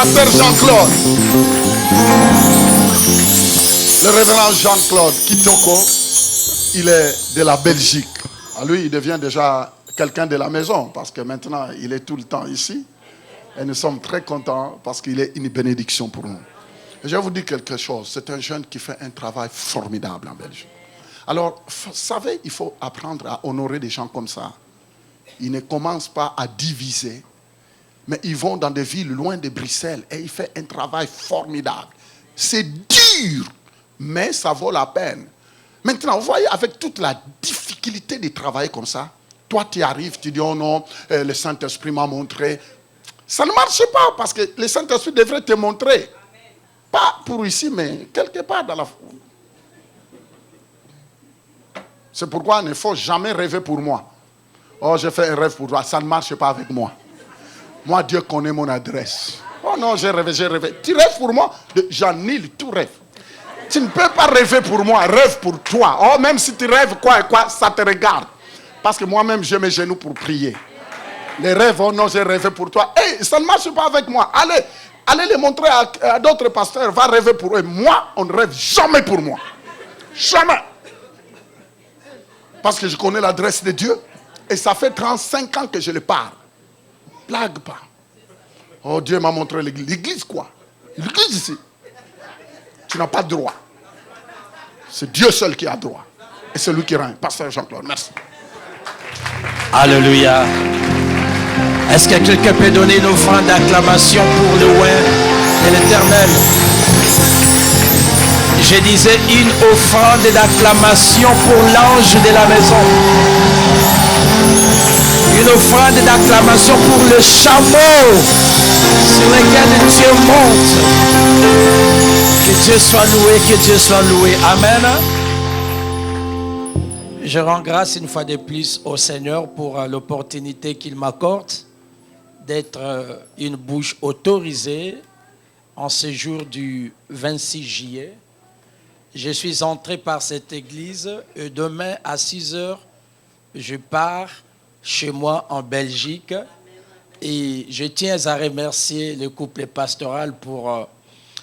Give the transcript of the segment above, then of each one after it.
pasteur Jean-Claude. Le révérend Jean-Claude Kitoko, il est de la Belgique. À lui, il devient déjà quelqu'un de la maison parce que maintenant, il est tout le temps ici. Et nous sommes très contents parce qu'il est une bénédiction pour nous. Et je vais vous dire quelque chose. C'est un jeune qui fait un travail formidable en Belgique. Alors, vous savez, il faut apprendre à honorer des gens comme ça. Ils ne commencent pas à diviser, mais ils vont dans des villes loin de Bruxelles et il fait un travail formidable. C'est dur, mais ça vaut la peine. Maintenant, vous voyez, avec toute la difficulté de travailler comme ça, toi tu arrives, tu dis, oh non, le Saint-Esprit m'a montré. Ça ne marche pas parce que le Saint-Esprit devrait te montrer. Pas pour ici, mais quelque part dans la... C'est pourquoi il ne faut jamais rêver pour moi. Oh, j'ai fait un rêve pour toi. Ça ne marche pas avec moi. Moi, Dieu connaît mon adresse. Oh non, j'ai rêvé, j'ai rêvé. Tu rêves pour moi? J'annule tout rêve. Tu ne peux pas rêver pour moi, rêve pour toi. Oh, même si tu rêves quoi et quoi, ça te regarde. Parce que moi-même, j'ai mes genoux pour prier. Les rêves, oh non, j'ai rêvé pour toi. Hey, ça ne marche pas avec moi. Allez les montrer à d'autres pasteurs. Va rêver pour eux. Moi, on ne rêve jamais pour moi. Jamais. Parce que je connais l'adresse de Dieu. Et ça fait 35 ans que je le parle. Blague pas. Oh, Dieu m'a montré l'église. L'église quoi? L'église ici. Tu n'as pas de droit. C'est Dieu seul qui a droit. Et c'est lui qui règne. Pasteur Jean-Claude, merci. Alléluia. Est-ce que quelqu'un peut donner une offrande d'acclamation pour le roi de l'Éternel? Je disais une offrande d'acclamation pour l'ange de la maison. Une offrande d'acclamation pour le chameau sur lequel Dieu monte. Que Dieu soit loué, que Dieu soit loué. Amen. Je rends grâce une fois de plus au Seigneur pour l'opportunité qu'il m'accorde d'être une bouche autorisée en ce jour du 26 juillet. Je suis entré par cette église et demain à 6 heures, je pars chez moi en Belgique et je tiens à remercier le couple pastoral pour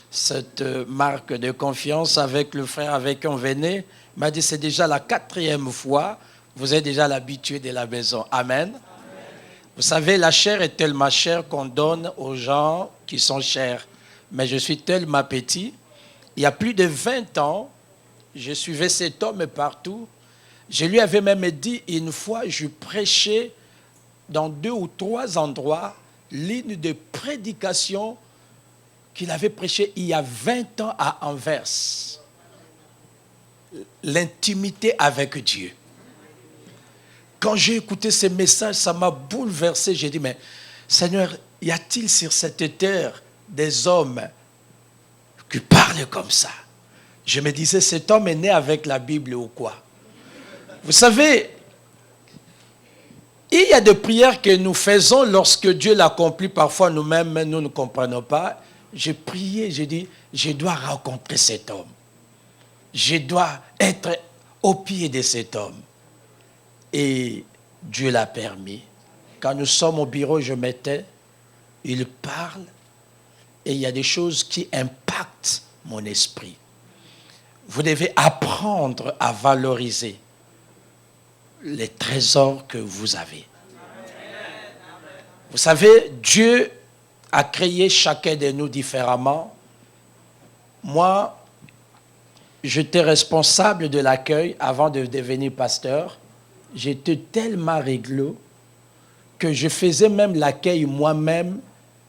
cette marque de confiance avec le frère avec qui on venait. Il m'a dit c'est déjà la 4e fois, vous êtes déjà l'habitué de la maison. Amen. Vous savez, la chair est tellement chère qu'on donne aux gens qui sont chers. Mais je suis tellement petit. Il y a plus de 20 ans, je suivais cet homme partout. Je lui avais même dit une fois, je prêchais dans 2 ou 3 endroits l'une des prédications qu'il avait prêchées il y a 20 ans à Anvers. L'intimité avec Dieu. Quand j'ai écouté ces messages, ça m'a bouleversé. J'ai dit, mais Seigneur, y a-t-il sur cette terre des hommes qui parlent comme ça? Je me disais, cet homme est né avec la Bible ou quoi? Vous savez, il y a des prières que nous faisons lorsque Dieu l'accomplit. Parfois, nous-mêmes, nous ne comprenons pas. J'ai prié, j'ai dit, je dois rencontrer cet homme. Je dois être au pied de cet homme. Et Dieu l'a permis. Quand nous sommes au bureau, je m'étais, il parle et il y a des choses qui impactent mon esprit. Vous devez apprendre à valoriser les trésors que vous avez. Vous savez, Dieu a créé chacun de nous différemment. Moi, j'étais responsable de l'accueil avant de devenir pasteur. J'étais tellement réglo que je faisais même l'accueil moi-même.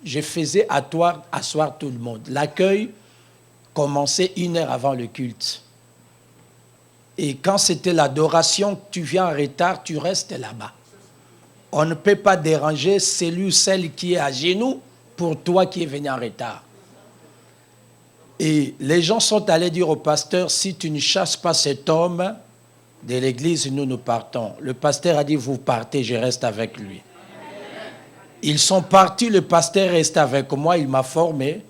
Je faisais asseoir tout le monde. L'accueil commençait 1 heure avant le culte. Et quand c'était l'adoration, tu viens en retard, tu restes là-bas. On ne peut pas déranger celui ou celle qui est à genoux pour toi qui es venu en retard. Et les gens sont allés dire au pasteur, si tu ne chasses pas cet homme de l'église, nous partons. Le pasteur a dit, vous partez, je reste avec lui. Ils sont partis, le pasteur reste avec moi, il m'a formé.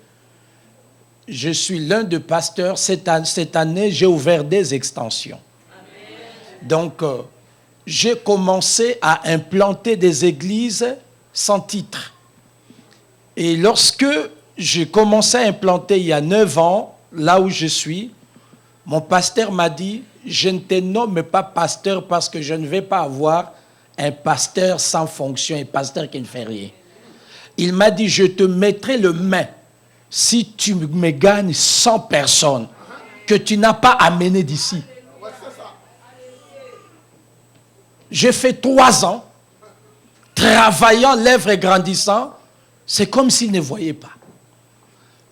Je suis l'un des pasteurs. Cette année, j'ai ouvert des extensions. Donc, j'ai commencé à implanter des églises sans titre. Et lorsque j'ai commencé à implanter il y a 9 ans, là où je suis, mon pasteur m'a dit, je ne te nomme pas pasteur parce que je ne vais pas avoir un pasteur sans fonction, un pasteur qui ne fait rien. Il m'a dit, je te mettrai le main si tu me gagnes 100 personnes que tu n'as pas amenées d'ici. J'ai fait 3 ans, travaillant, lèvres et grandissant, c'est comme s'il ne voyait pas.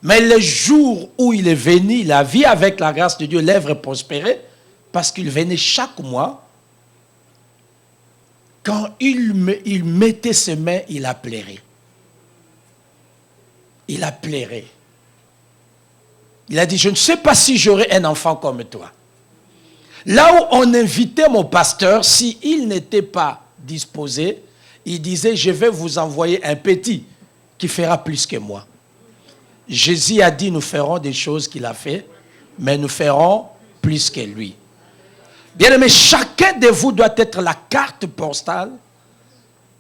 Mais le jour où il est venu, la vie avec la grâce de Dieu, lèvres prospérées, parce qu'il venait chaque mois, quand il mettait ses mains, il a pleuré. Il a pleuré. Il a dit, je ne sais pas si j'aurai un enfant comme toi. Là où on invitait mon pasteur, s'il n'était pas disposé, il disait, je vais vous envoyer un petit qui fera plus que moi. Jésus a dit, nous ferons des choses qu'il a fait, mais nous ferons plus que lui. Bien aimé, chacun de vous doit être la carte postale,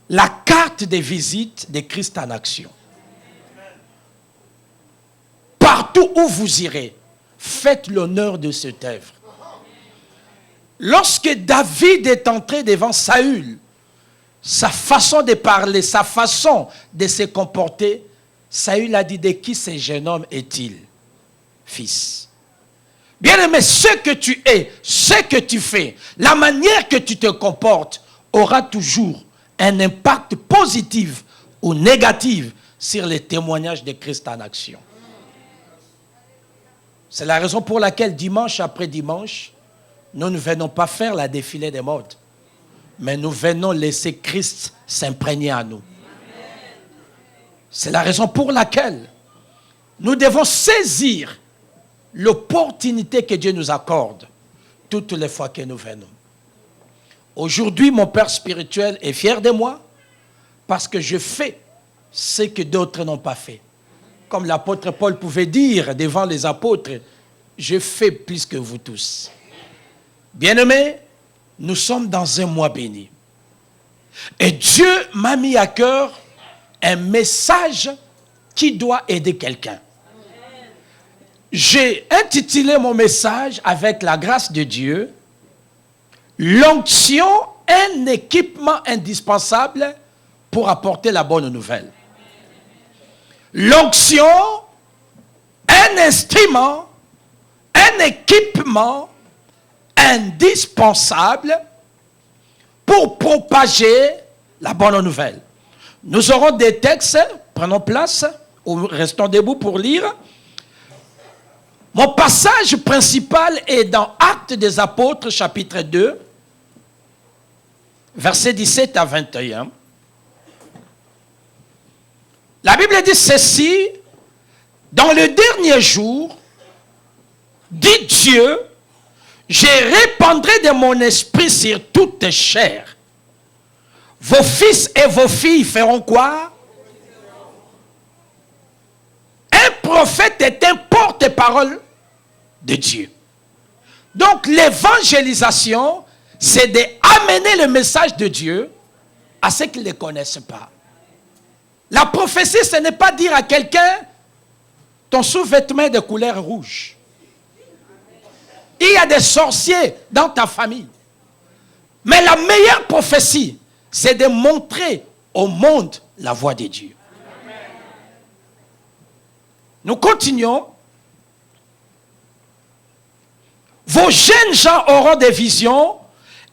la carte de visite de Christ en action. Partout où vous irez, faites l'honneur de cette œuvre. Lorsque David est entré devant Saül, sa façon de parler, sa façon de se comporter, Saül a dit, de qui ce jeune homme est-il, fils? Bien-aimé, ce que tu es, ce que tu fais, la manière que tu te comportes aura toujours un impact positif ou négatif sur les témoignages de Christ en action. C'est la raison pour laquelle dimanche après dimanche, nous ne venons pas faire la défilée des modes, mais nous venons laisser Christ s'imprégner à nous. C'est la raison pour laquelle nous devons saisir l'opportunité que Dieu nous accorde toutes les fois que nous venons. Aujourd'hui, mon père spirituel est fier de moi parce que je fais ce que d'autres n'ont pas fait. Comme l'apôtre Paul pouvait dire devant les apôtres, je fais plus que vous tous. Bien-aimés, nous sommes dans un mois béni. Et Dieu m'a mis à cœur un message qui doit aider quelqu'un. J'ai intitulé mon message avec la grâce de Dieu, l'onction, un équipement indispensable pour apporter la bonne nouvelle. L'onction, un instrument, un équipement indispensable pour propager la bonne nouvelle. Nous aurons des textes, prenons place, ou restons debout pour lire. Mon passage principal est dans Actes des Apôtres, chapitre 2, versets 17 à 21. La Bible dit ceci, dans le dernier jour, dit Dieu, je répandrai de mon esprit sur toute chair. Vos fils et vos filles feront quoi? Un prophète est un porte-parole de Dieu. Donc l'évangélisation, c'est d'amener le message de Dieu à ceux qui ne le connaissent pas. La prophétie, ce n'est pas dire à quelqu'un, ton sous-vêtement est de couleur rouge. Il y a des sorciers dans ta famille. Mais la meilleure prophétie, c'est de montrer au monde la voie de Dieu. Nous continuons. Vos jeunes gens auront des visions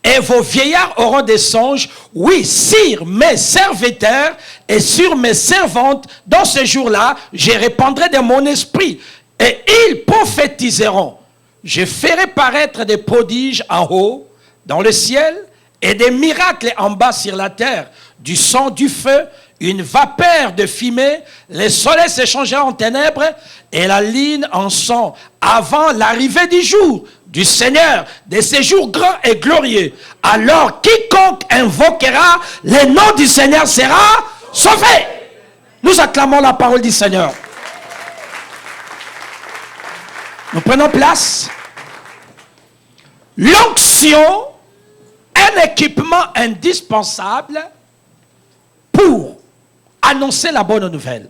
et vos vieillards auront des songes. Oui, sur mes serviteurs et sur mes servantes, dans ce jour-là, je répandrai de mon esprit et ils prophétiseront. Je ferai paraître des prodiges en haut, dans le ciel, et des miracles en bas sur la terre, du sang, du feu, une vapeur de fumée, le soleil se changera en ténèbres et la lune en sang, avant l'arrivée du jour du Seigneur, de ces jours grands et glorieux. Alors quiconque invoquera le nom du Seigneur sera sauvé. Nous acclamons la parole du Seigneur. Nous prenons place. L'onction, un équipement indispensable pour annoncer la bonne nouvelle.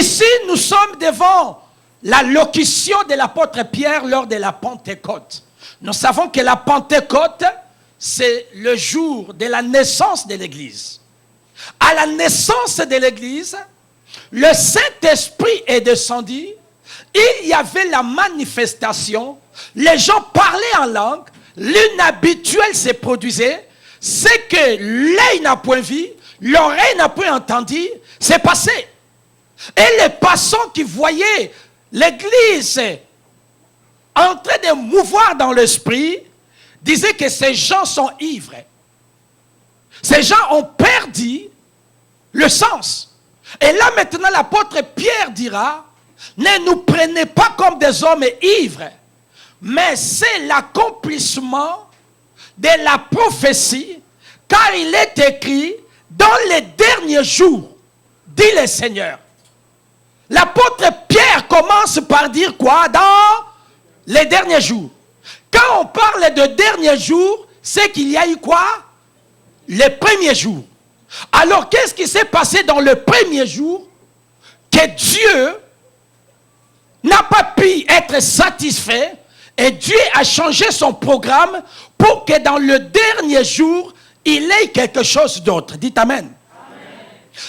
Ici, nous sommes devant la locution de l'apôtre Pierre lors de la Pentecôte. Nous savons que la Pentecôte, c'est le jour de la naissance de l'Église. À la naissance de l'Église, le Saint-Esprit est descendu. Il y avait la manifestation. Les gens parlaient en langue. L'inhabituel se produisait. C'est que l'œil n'a point vu, l'oreille n'a point entendu. C'est passé. Et les passants qui voyaient l'Église en train de mouvoir dans l'esprit disaient que ces gens sont ivres. Ces gens ont perdu le sens. Et là maintenant l'apôtre Pierre dira, ne nous prenez pas comme des hommes ivres, mais c'est l'accomplissement de la prophétie, car il est écrit dans les derniers jours, dit le Seigneur. L'apôtre Pierre commence par dire quoi? Dans les derniers jours. Quand on parle de derniers jours, c'est qu'il y a eu quoi? Les premiers jours. Alors, qu'est-ce qui s'est passé dans le premier jour? Que Dieu n'a pas pu être satisfait et Dieu a changé son programme pour que dans le dernier jour, il ait quelque chose d'autre. Dites Amen.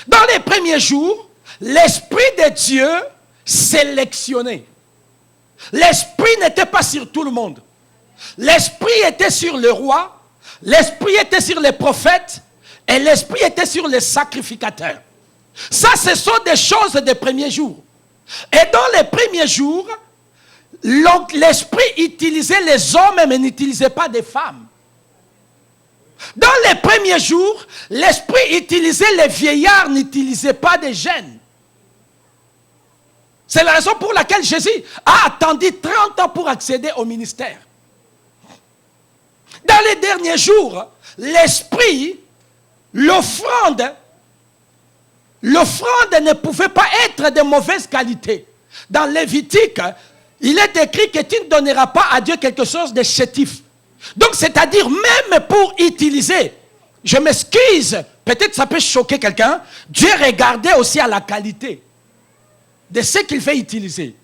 Dans les premiers jours, l'Esprit de Dieu sélectionnait. L'Esprit n'était pas sur tout le monde. L'Esprit était sur le roi, l'Esprit était sur les prophètes et l'Esprit était sur les sacrificateurs. Ça, ce sont des choses des premiers jours. Et dans les premiers jours, l'Esprit utilisait les hommes mais n'utilisait pas des femmes. Dans les premiers jours, l'Esprit utilisait les vieillards, n'utilisait pas des jeunes. C'est la raison pour laquelle Jésus a attendu 30 ans pour accéder au ministère. Dans les derniers jours, l'Esprit, l'offrande ne pouvait pas être de mauvaise qualité. Dans Lévitique, il est écrit que tu ne donneras pas à Dieu quelque chose de chétif. Donc, c'est-à-dire, même pour utiliser, je m'excuse, peut-être ça peut choquer quelqu'un, Dieu regardait aussi à la qualité de ce qu'il fait utiliser.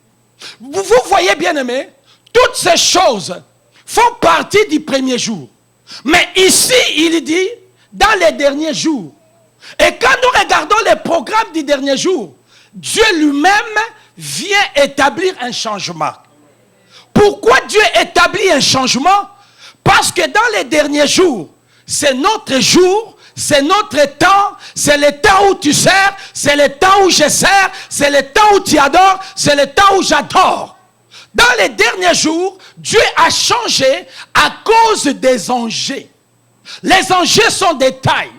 Vous voyez, bien aimé, toutes ces choses font partie du premier jour. Mais ici, il dit, dans les derniers jours. Et quand nous regardons les programmes du dernier jour, Dieu lui-même vient établir un changement. Pourquoi Dieu établit un changement? Parce que dans les derniers jours, c'est notre jour, c'est notre temps, c'est le temps où tu sers, c'est le temps où je sers, c'est le temps où tu adores, c'est le temps où j'adore. Dans les derniers jours, Dieu a changé à cause des enjeux. Les enjeux sont des tailles.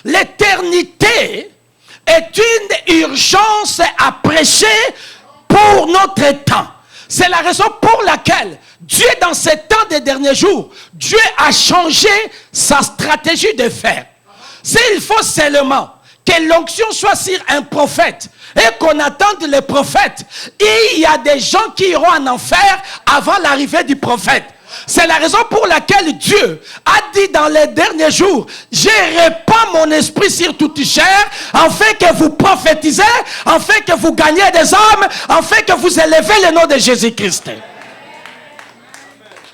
L'éternité est une urgence à prêcher pour notre temps. C'est la raison pour laquelle Dieu, dans ces temps des derniers jours, Dieu a changé sa stratégie de faire. S'il faut seulement que l'onction soit sur un prophète et qu'on attende le prophète, il y a des gens qui iront en enfer avant l'arrivée du prophète. C'est la raison pour laquelle Dieu a dit dans les derniers jours, je répands mon esprit sur toute chair, afin que vous prophétisez, afin que vous gagnez des âmes, afin que vous élevez le nom de Jésus-Christ.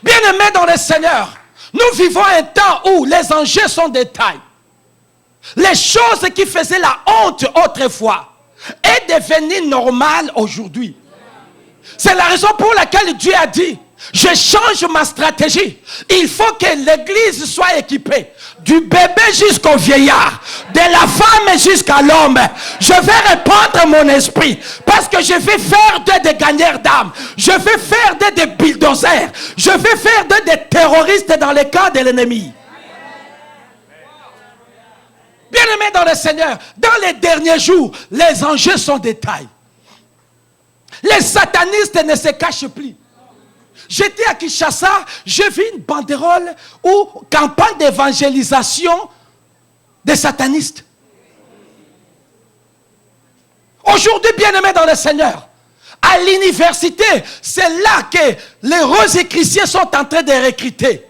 Bien-aimés dans le Seigneur, nous vivons un temps où les enjeux sont des tailles. Les choses qui faisaient la honte autrefois est devenues normales aujourd'hui. C'est la raison pour laquelle Dieu a dit, je change ma stratégie. Il faut que l'église soit équipée. Du bébé jusqu'au vieillard. De la femme jusqu'à l'homme. Je vais répandre mon esprit. Parce que je vais faire des gagneurs d'âme. Je vais faire des bulldozers. Je vais faire des terroristes dans les camps de l'ennemi. Bien-aimés dans le Seigneur, dans les derniers jours, les enjeux sont des tailles. Les satanistes ne se cachent plus. J'étais à Kinshasa, j'ai vu une banderole ou campagne d'évangélisation des satanistes. Aujourd'hui, bien-aimés dans le Seigneur, à l'université, c'est là que les roses chrétiens sont en train de recruter.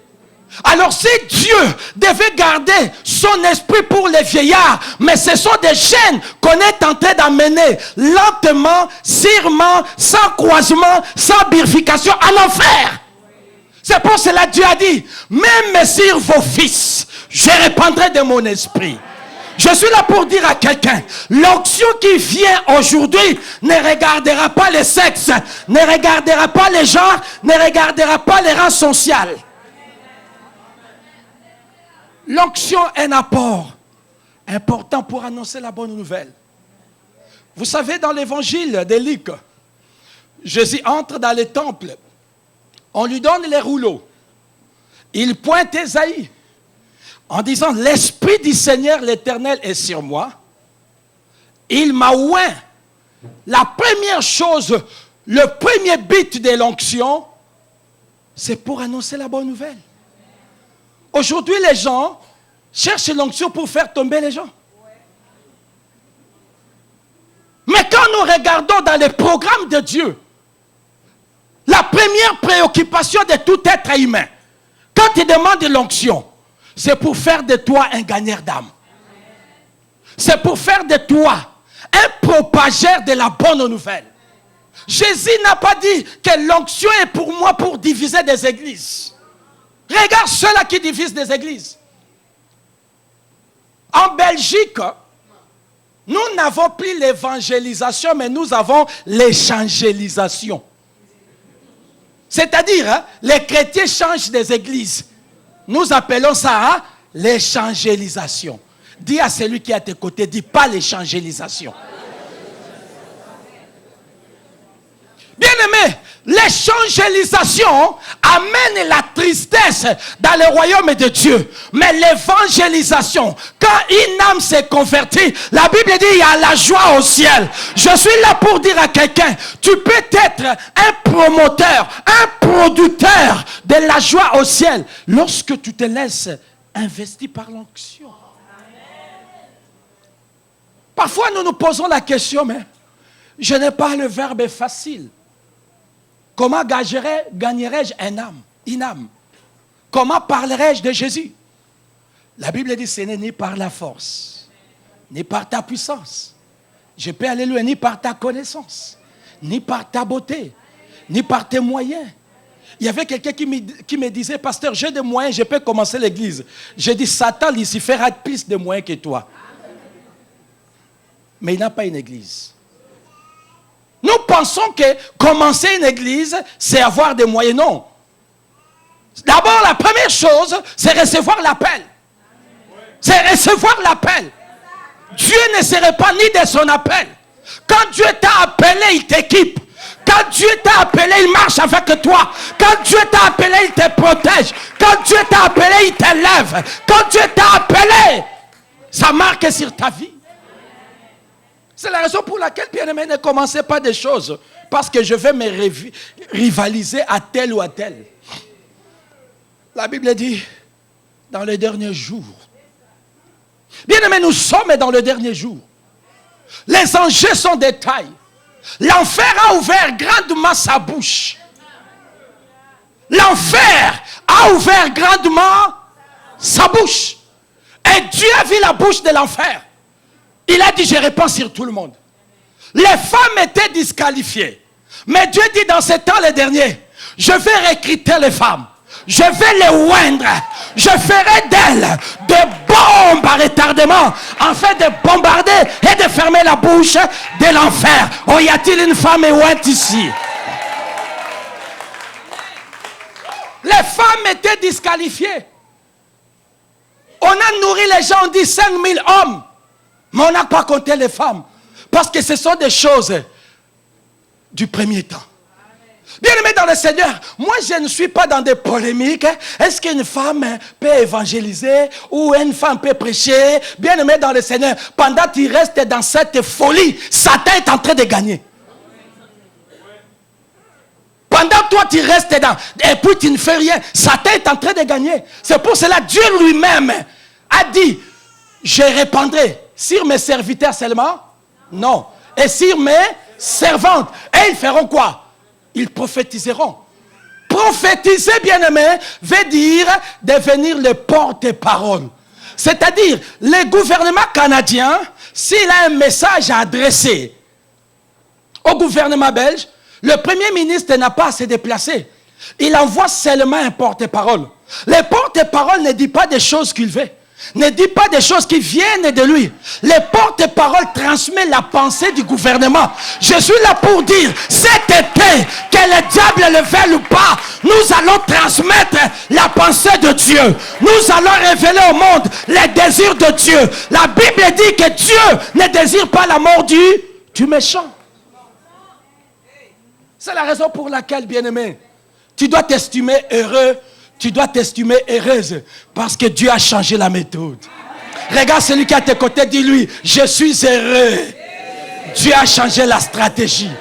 Alors si Dieu devait garder son esprit pour les vieillards, mais ce sont des chaînes qu'on est en train d'amener lentement, sûrement, sans croisement, sans bifurcation, en enfer. C'est pour cela que Dieu a dit, même sur vos fils, je répandrai de mon esprit. Je suis là pour dire à quelqu'un, l'onction qui vient aujourd'hui ne regardera pas le sexe, ne regardera pas les genres, ne regardera pas les rangs sociaux. L'onction est un apport important pour annoncer la bonne nouvelle. Vous savez, dans l'évangile de Luc, Jésus entre dans le temple. On lui donne les rouleaux. Il pointe Ésaïe en disant, l'Esprit du Seigneur l'Éternel est sur moi. Il m'a oint. La première chose, le premier but de l'onction, c'est pour annoncer la bonne nouvelle. Aujourd'hui, les gens cherchent l'onction pour faire tomber les gens. Mais quand nous regardons dans les programmes de Dieu, la première préoccupation de tout être humain, quand il demande l'onction, c'est pour faire de toi un gagneur d'âme. C'est pour faire de toi un propageur de la bonne nouvelle. Jésus n'a pas dit que l'onction est pour moi pour diviser des églises. Regarde ceux-là qui divisent des églises. En Belgique, nous n'avons plus l'évangélisation, mais nous avons l'échangélisation. C'est-à-dire, les chrétiens changent des églises. Nous appelons ça l'échangélisation. Dis à celui qui est à tes côtés, dis pas l'échangélisation. Bien-aimé, l'échangélisation amène la tristesse dans le royaume de Dieu. Mais l'évangélisation, quand une âme s'est convertie, la Bible dit il y a la joie au ciel. Je suis là pour dire à quelqu'un, tu peux être un promoteur, un producteur de la joie au ciel lorsque tu te laisses investir par l'onction. Parfois nous nous posons la question, mais je n'ai pas le verbe facile. Comment gagnerais-je une âme? Comment parlerais-je de Jésus? La Bible dit, ce n'est ni par la force, ni par ta puissance. Je peux aller loin, ni par ta connaissance, ni par ta beauté, ni par tes moyens. Il y avait quelqu'un qui me disait, pasteur, j'ai des moyens, je peux commencer l'église. J'ai dit, Satan, Lucifer a plus de moyens que toi. Mais il n'a pas une église. Nous pensons que commencer une église, c'est avoir des moyens. Non. D'abord, la première chose, c'est recevoir l'appel. C'est recevoir l'appel. Dieu ne se répand ni de son appel. Quand Dieu t'a appelé, il t'équipe. Quand Dieu t'a appelé, il marche avec toi. Quand Dieu t'a appelé, il te protège. Quand Dieu t'a appelé, il t'élève. Quand Dieu t'a appelé, ça marque sur ta vie. C'est la raison pour laquelle, bien-aimé, ne commencez pas des choses parce que je vais me rivaliser à tel ou à tel. La Bible dit, dans les derniers jours. Bien-aimé, nous sommes dans le dernier jour. Les enjeux sont de taille. L'enfer a ouvert grandement sa bouche. L'enfer a ouvert grandement sa bouche. Et Dieu a vu la bouche de l'enfer. Il a dit, je répands sur tout le monde. Les femmes étaient disqualifiées. Mais Dieu dit dans ces temps les derniers, je vais recruter les femmes. Je vais les oindre. Je ferai d'elles des bombes à retardement afin de bombarder et de fermer la bouche de l'enfer. Oh, y a-t-il une femme ointe ici? Les femmes étaient disqualifiées. On a nourri les gens, on dit 5000 hommes. Mais on n'a pas compté les femmes. Parce que ce sont des choses du premier temps. Bien-aimé dans le Seigneur, moi je ne suis pas dans des polémiques. Est-ce qu'une femme peut évangéliser ou une femme peut prêcher? Bien-aimé dans le Seigneur, pendant que tu restes dans cette folie, Satan est en train de gagner. Pendant que toi tu restes dedans et puis tu ne fais rien, Satan est en train de gagner. C'est pour cela que Dieu lui-même a dit, je répandrai sur mes serviteurs seulement? Non. Et sur mes servantes. Et ils feront quoi? Ils prophétiseront. Prophétiser, bien-aimé, veut dire devenir le porte-parole. C'est-à-dire, le gouvernement canadien, s'il a un message à adresser au gouvernement belge, le premier ministre n'a pas à se déplacer. Il envoie seulement un porte-parole. Le porte-parole ne dit pas des choses qu'il veut. Ne dit pas des choses qui viennent de lui. Le porte-parole transmet la pensée du gouvernement. Je suis là pour dire, cet été, que le diable le veuille ou pas, nous allons transmettre la pensée de Dieu. Nous allons révéler au monde les désirs de Dieu. La Bible dit que Dieu ne désire pas la mort du méchant. C'est la raison pour laquelle, bien-aimé, tu dois t'estimer heureux. Tu dois t'estimer heureuse parce que Dieu a changé la méthode. Regarde celui qui est à tes côtés, dis-lui, je suis heureux. Dieu a changé la stratégie.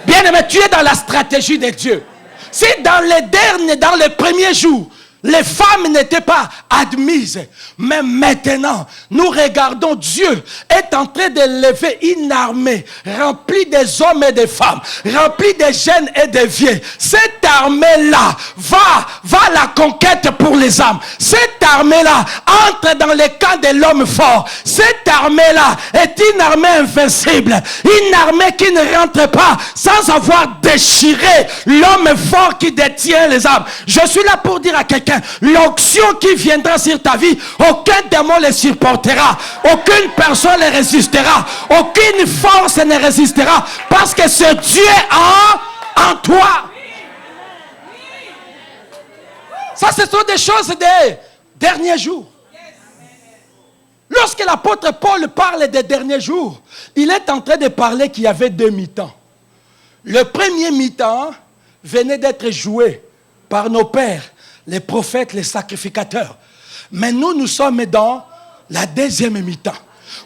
Bien-aimé, tu es dans la stratégie de Dieu. Si dans les premiers jours, les femmes n'étaient pas admises, mais maintenant, nous regardons Dieu est en train de lever une armée remplie des hommes et des femmes, remplie des jeunes et des vieux. Cette armée-là va à la conquête pour les âmes. Cette armée-là entre dans les camps de l'homme fort. Cette armée-là est une armée invincible, une armée qui ne rentre pas sans avoir déchiré l'homme fort qui détient les âmes. Je suis là pour dire à quelqu'un, l'onction qui viendra sur ta vie, aucun démon ne supportera, aucune personne ne résistera, aucune force ne résistera, parce que ce Dieu en toi. Ça, ce sont des choses des derniers jours. Lorsque l'apôtre Paul parle des derniers jours, il est en train de parler qu'il y avait deux mi-temps. Le premier mi-temps venait d'être joué par nos pères, les prophètes, les sacrificateurs. Mais nous sommes dans la deuxième mi-temps.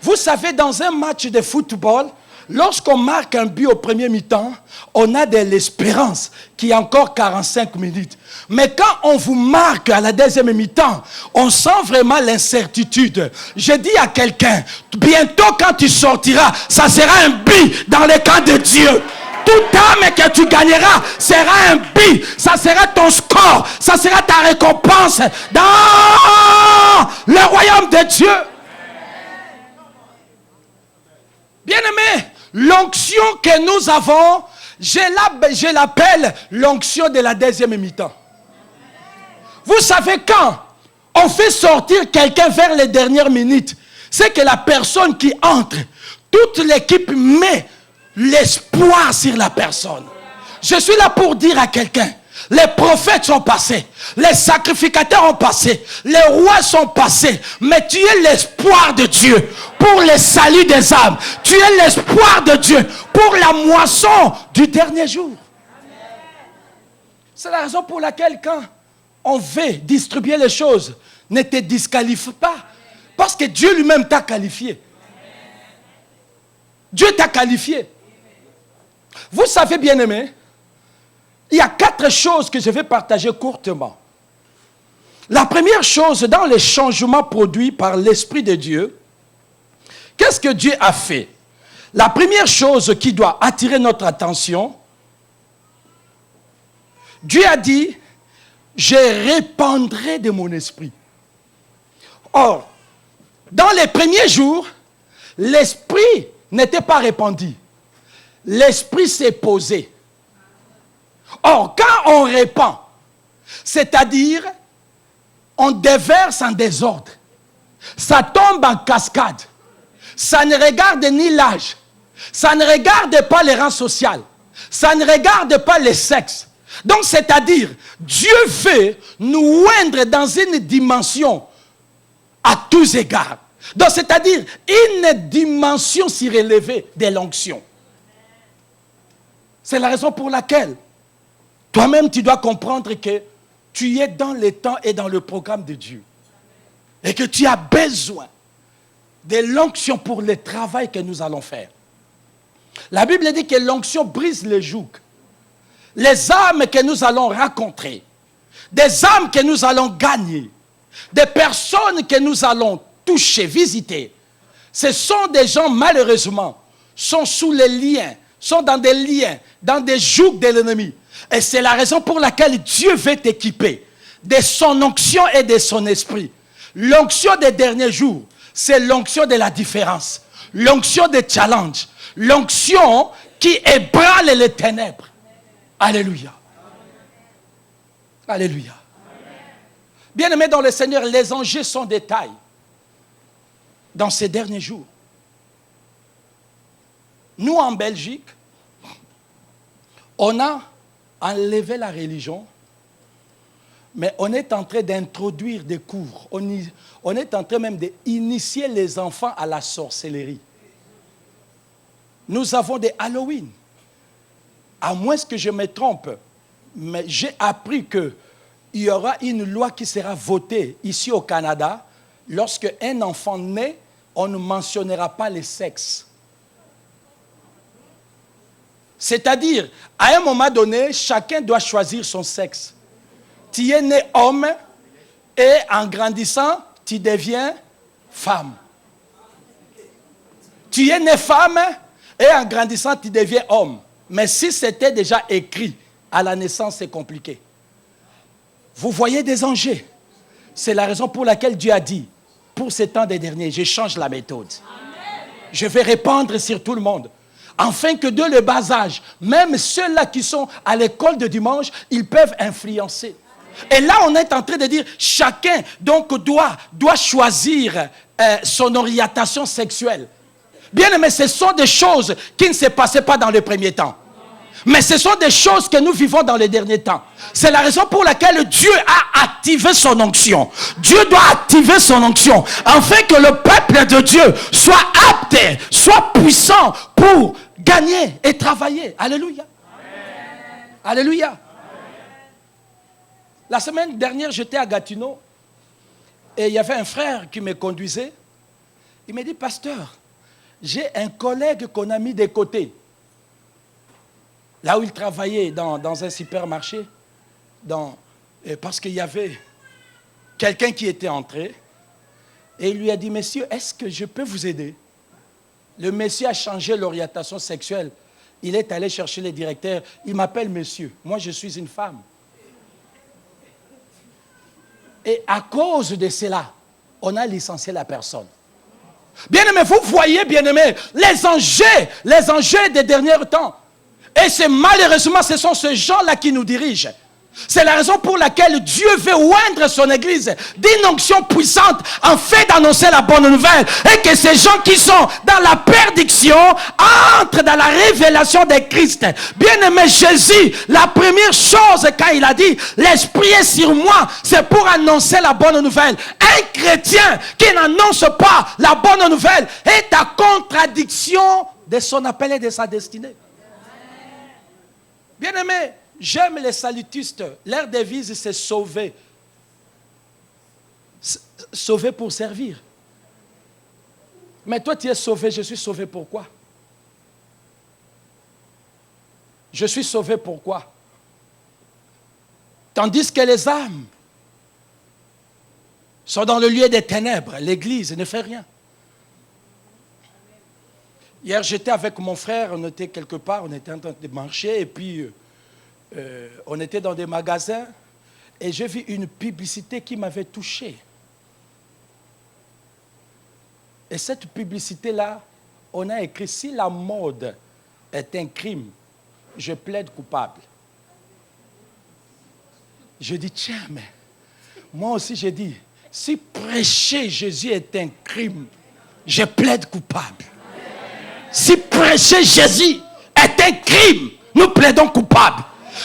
Vous savez, dans un match de football, lorsqu'on marque un but au premier mi-temps, on a de l'espérance qu'il y a encore 45 minutes. Mais quand on vous marque à la deuxième mi-temps, on sent vraiment l'incertitude. Je dis à quelqu'un, bientôt quand tu sortiras, ça sera un but dans le camp de Dieu. Toute âme que tu gagneras sera un but. Ça sera ton score. Ça sera ta récompense dans le royaume de Dieu. Bien-aimé, l'onction que nous avons, je l'appelle l'onction de la deuxième mi-temps. Vous savez, quand on fait sortir quelqu'un vers les dernières minutes, c'est que la personne qui entre, toute l'équipe met l'espoir sur la personne. Je suis là pour dire à quelqu'un, les prophètes sont passés, les sacrificateurs ont passé, les rois sont passés, mais tu es l'espoir de Dieu pour le salut des âmes. Tu es l'espoir de Dieu pour la moisson du dernier jour. C'est la raison pour laquelle quand on veut distribuer les choses, ne te disqualifie pas, parce que Dieu lui-même t'a qualifié. Dieu t'a qualifié. Vous savez, bien-aimés, il y a 4 choses que je vais partager courtement. La première chose, dans les changements produits par l'Esprit de Dieu, qu'est-ce que Dieu a fait? La première chose qui doit attirer notre attention, Dieu a dit, je répandrai de mon esprit. Or, dans les premiers jours, l'esprit n'était pas répandu. L'esprit s'est posé. Or, quand on répand, c'est-à-dire, on déverse en désordre, ça tombe en cascade, ça ne regarde ni l'âge, ça ne regarde pas les rangs sociaux, ça ne regarde pas les sexes. Donc, c'est-à-dire, Dieu veut nous oindre dans une dimension à tous égards. Donc, c'est-à-dire, une dimension surélevée de l'onction. C'est la raison pour laquelle toi-même tu dois comprendre que tu es dans le temps et dans le programme de Dieu. Et que tu as besoin de l'onction pour le travail que nous allons faire. La Bible dit que l'onction brise les jougs. Les âmes que nous allons rencontrer, des âmes que nous allons gagner, des personnes que nous allons toucher, visiter, ce sont des gens malheureusement, sont sous les liens, sont dans des liens, dans des jougs de l'ennemi. Et c'est la raison pour laquelle Dieu veut t'équiper de son onction et de son esprit. L'onction des derniers jours, c'est l'onction de la différence. L'onction des challenges. L'onction qui ébranle les ténèbres. Alléluia. Alléluia. Bien-aimés dans le Seigneur, les enjeux sont des tailles dans ces derniers jours. Nous, en Belgique, on a enlevé la religion, mais on est en train d'introduire des cours. On est en train même d'initier les enfants à la sorcellerie. Nous avons des Halloween. À moins que je me trompe, mais j'ai appris qu'il y aura une loi qui sera votée ici au Canada. Lorsque un enfant naît, on ne mentionnera pas le sexe. C'est-à-dire, à un moment donné, chacun doit choisir son sexe. Tu es né homme et en grandissant, tu deviens femme. Tu es né femme et en grandissant, tu deviens homme. Mais si c'était déjà écrit à la naissance, c'est compliqué. Vous voyez des enjeux. C'est la raison pour laquelle Dieu a dit, pour ces temps des derniers, je change la méthode. Je vais répandre sur tout le monde. Afin que de le bas âge, même ceux-là qui sont à l'école de dimanche, ils peuvent influencer. Et là, on est en train de dire, chacun donc doit choisir son orientation sexuelle. Bien aimé, ce sont des choses qui ne se passaient pas dans le premier temps. Mais ce sont des choses que nous vivons dans les derniers temps. C'est la raison pour laquelle Dieu a activé son onction. Dieu doit activer son onction afin que le peuple de Dieu soit apte, soit puissant pour gagner et travailler. Alléluia. Amen. Alléluia. Amen. La semaine dernière, j'étais à Gatineau et il y avait un frère qui me conduisait. Il m'a dit, pasteur, j'ai un collègue qu'on a mis de côté. Là où il travaillait dans un supermarché, parce qu'il y avait quelqu'un qui était entré, et il lui a dit, monsieur, est-ce que je peux vous aider? Le monsieur a changé l'orientation sexuelle. Il est allé chercher le directeur. Il m'appelle monsieur. Moi, je suis une femme. Et à cause de cela, on a licencié la personne. Bien-aimé, vous voyez, bien-aimé, les enjeux des derniers temps. Et c'est malheureusement, ce sont ces gens-là qui nous dirigent. C'est la raison pour laquelle Dieu veut oindre son église d'une onction puissante en fait d'annoncer la bonne nouvelle. Et que ces gens qui sont dans la perdition entrent dans la révélation de Christ. Bien-aimé Jésus, la première chose quand il a dit « L'Esprit est sur moi », c'est pour annoncer la bonne nouvelle. Un chrétien qui n'annonce pas la bonne nouvelle est à contradiction de son appel et de sa destinée. Bien-aimé, j'aime les salutistes. Leur devise, c'est sauver. Sauver pour servir. Mais toi, tu es sauvé. Je suis sauvé pourquoi? Je suis sauvé pourquoi? Tandis que les âmes sont dans le lieu des ténèbres, l'église ne fait rien. Hier, j'étais avec mon frère, on était quelque part, on était en train de marcher, et puis on était dans des magasins, et j'ai vu une publicité qui m'avait touché. Et cette publicité-là, on a écrit, si la mode est un crime, je plaide coupable. Je dis, tiens, mais moi aussi j'ai dit, si prêcher Jésus est un crime, je plaide coupable. Si prêcher Jésus est un crime, nous plaidons coupables.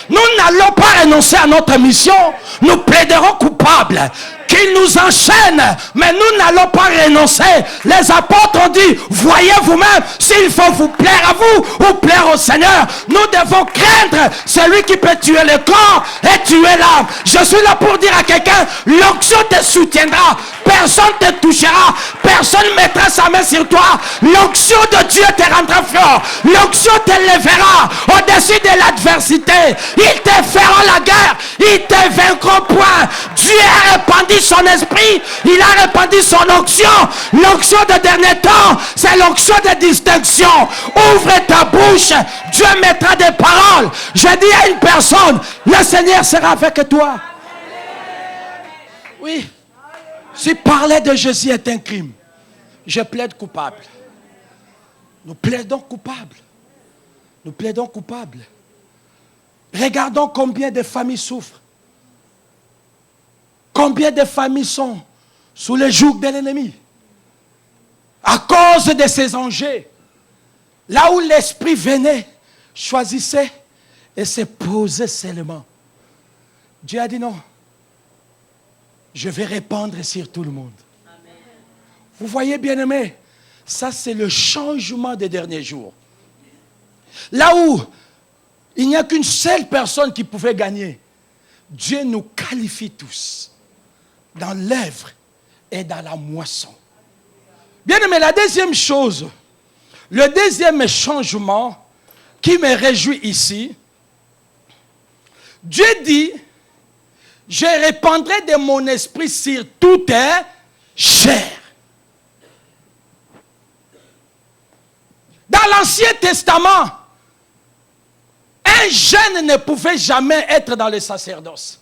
Nous n'allons pas renoncer à notre mission, nous plaiderons coupables. Qu'il nous enchaîne, mais nous n'allons pas renoncer. Les apôtres ont dit, voyez vous-même s'il faut vous plaire à vous ou plaire au Seigneur. Nous devons craindre celui qui peut tuer le corps et tuer l'âme. Je suis là pour dire à quelqu'un, l'onction te soutiendra. Personne ne te touchera. Personne ne mettra sa main sur toi. L'onction de Dieu te rendra fort. L'onction te lèvera au-dessus de l'adversité. Ils te feront la guerre. Ils te vaincront point. Dieu a répandu son esprit. Il a répandu son onction. L'onction de dernier temps, c'est l'onction de distinction. Ouvre ta bouche. Dieu mettra des paroles parole. Je dis à une personne, le Seigneur sera avec toi. Oui. Si parler de Jésus est un crime, je plaide coupable. Nous plaidons coupables. Nous plaidons coupables. Regardons combien de familles souffrent. Combien de familles sont sous le joug de l'ennemi. À cause de ces enjeux. Là où l'esprit venait, choisissait et se posait seulement. Dieu a dit non. Je vais répandre sur tout le monde. Amen. Vous voyez, bien-aimés, ça c'est le changement des derniers jours. Là où il n'y a qu'une seule personne qui pouvait gagner, Dieu nous qualifie tous dans l'œuvre et dans la moisson. Bien-aimés, la deuxième chose, le deuxième changement qui me réjouit ici, Dieu dit, je répandrai de mon esprit sur toute chair. Dans l'Ancien Testament, un jeune ne pouvait jamais être dans le sacerdoce.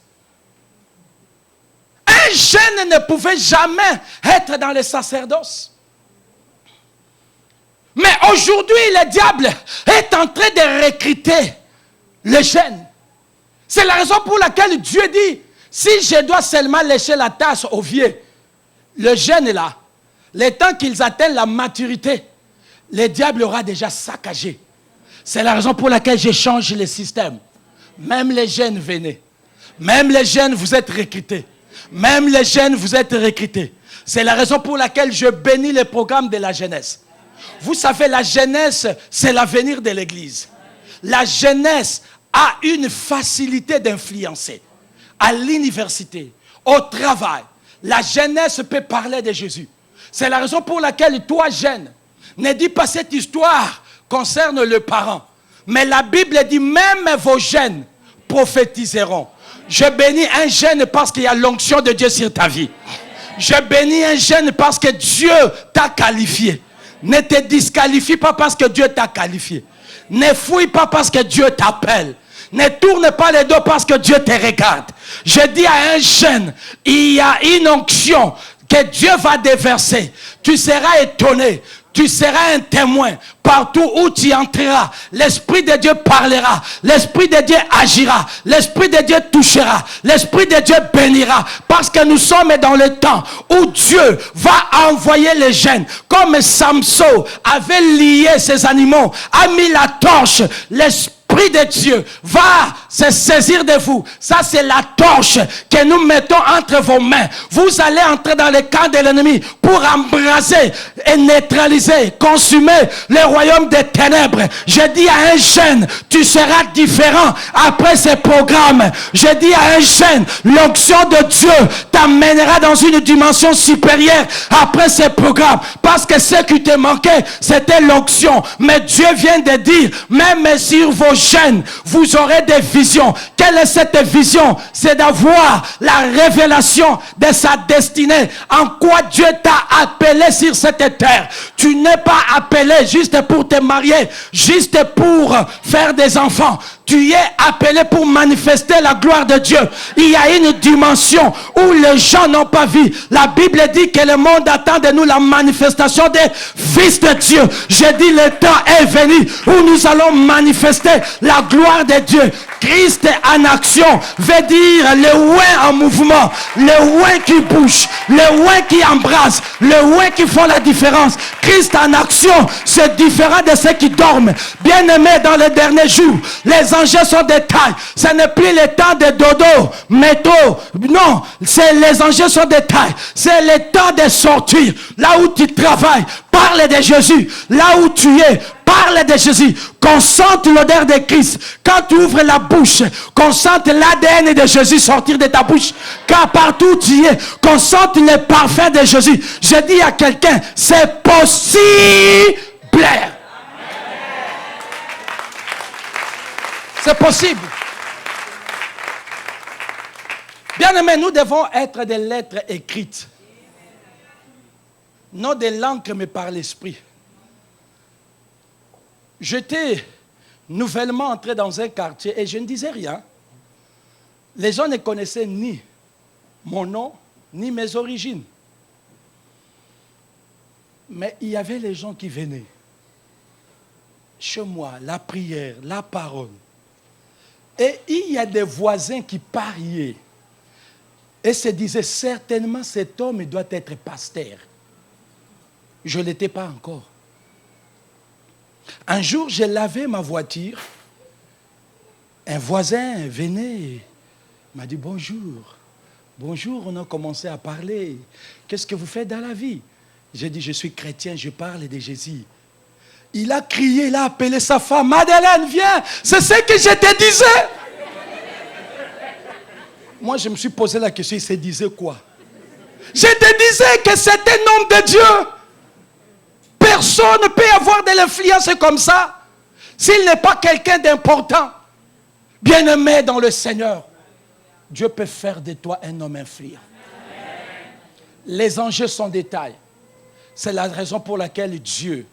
Un jeune ne pouvait jamais être dans le sacerdoce. Mais aujourd'hui, le diable est en train de recruter les jeunes. C'est la raison pour laquelle Dieu dit, si je dois seulement lécher la tasse aux vieux, le jeune est là. Le temps qu'ils atteignent la maturité, le diable aura déjà saccagé. C'est la raison pour laquelle je change le système. Même les jeunes, venez. Même les jeunes, vous êtes recrutés. Même les jeunes, vous êtes recrutés. C'est la raison pour laquelle je bénis le programme de la jeunesse. Vous savez, la jeunesse, c'est l'avenir de l'Église. La jeunesse a une facilité d'influencer. À l'université, au travail, la jeunesse peut parler de Jésus. C'est la raison pour laquelle toi, jeune, ne dis pas cette histoire concerne le parent. Mais la Bible dit, même vos jeunes prophétiseront. Je bénis un jeune parce qu'il y a l'onction de Dieu sur ta vie. Je bénis un jeune parce que Dieu t'a qualifié. Ne te disqualifie pas parce que Dieu t'a qualifié. Ne fouille pas parce que Dieu t'appelle. Ne tourne pas les dos parce que Dieu te regarde. Je dis à un jeune, il y a une onction que Dieu va déverser. Tu seras étonné. Tu seras un témoin partout où tu entreras. L'Esprit de Dieu parlera. L'Esprit de Dieu agira. L'Esprit de Dieu touchera. L'Esprit de Dieu bénira. Parce que nous sommes dans le temps où Dieu va envoyer les jeunes. Comme Samson avait lié ses animaux, a mis la torche. L'Esprit de Dieu va se saisir de vous. Ça, c'est la torche que nous mettons entre vos mains. Vous allez entrer dans le camp de l'ennemi pour embraser et neutraliser, consumer le royaume des ténèbres. Je dis à un jeune, tu seras différent après ce programme. Je dis à un jeune, l'onction de Dieu t'amènera dans une dimension supérieure après ce programme. Parce que ce qui te manquait, c'était l'onction. Mais Dieu vient de dire, même sur vos jeunes, vous aurez des visions. Quelle est cette vision? C'est d'avoir la révélation de sa destinée. En quoi Dieu t'a appelé sur cette terre. Tu n'es pas appelé juste pour te marier, juste pour faire des enfants. Tu es appelé pour manifester la gloire de Dieu. Il y a une dimension où les gens n'ont pas vu. La Bible dit que le monde attend de nous la manifestation des fils de Dieu. Je dis, le temps est venu où nous allons manifester la gloire de Dieu. Christ en action veut dire le ouin en mouvement, le ouin qui bouge, le ouin qui embrasse, le ouin qui font la différence. Christ en action, c'est différent de ceux qui dorment. Bien-aimés, dans les derniers jours, les enjeux sont des tailles. Ce n'est plus le temps de dodo, métro. Non, les enjeux sont des tailles. C'est le temps de sortir. Là où tu travailles, parle de Jésus. Là où tu es, parle de Jésus. Qu'on sente l'odeur de Christ. Quand tu ouvres la bouche, qu'on sente l'ADN de Jésus sortir de ta bouche. Car partout où tu es, qu'on sente le parfum de Jésus. Je dis à quelqu'un, c'est possible. C'est possible. Bien aimé, nous devons être des lettres écrites. Non des l'encre, mais par l'esprit. J'étais nouvellement entré dans un quartier et je ne disais rien. Les gens ne connaissaient ni mon nom, ni mes origines. Mais il y avait les gens qui venaient. Chez moi, la prière, la parole. Et il y a des voisins qui pariaient. Et se disaient, certainement cet homme doit être pasteur. Je ne l'étais pas encore. Un jour, j'ai lavé ma voiture. Un voisin venait, m'a dit bonjour. Bonjour, on a commencé à parler. Qu'est-ce que vous faites dans la vie? J'ai dit, je suis chrétien, je parle de Jésus. Il a crié, il a appelé sa femme, Madeleine, viens, c'est ce que je te disais. Moi, je me suis posé la question, il se disait quoi? Je te disais que c'est un homme de Dieu. Personne ne peut avoir de l'influence comme ça s'il n'est pas quelqu'un d'important. Bien-aimé dans le Seigneur, Dieu peut faire de toi un homme influent. Les enjeux sont des tailles. C'est la raison pour laquelle Dieu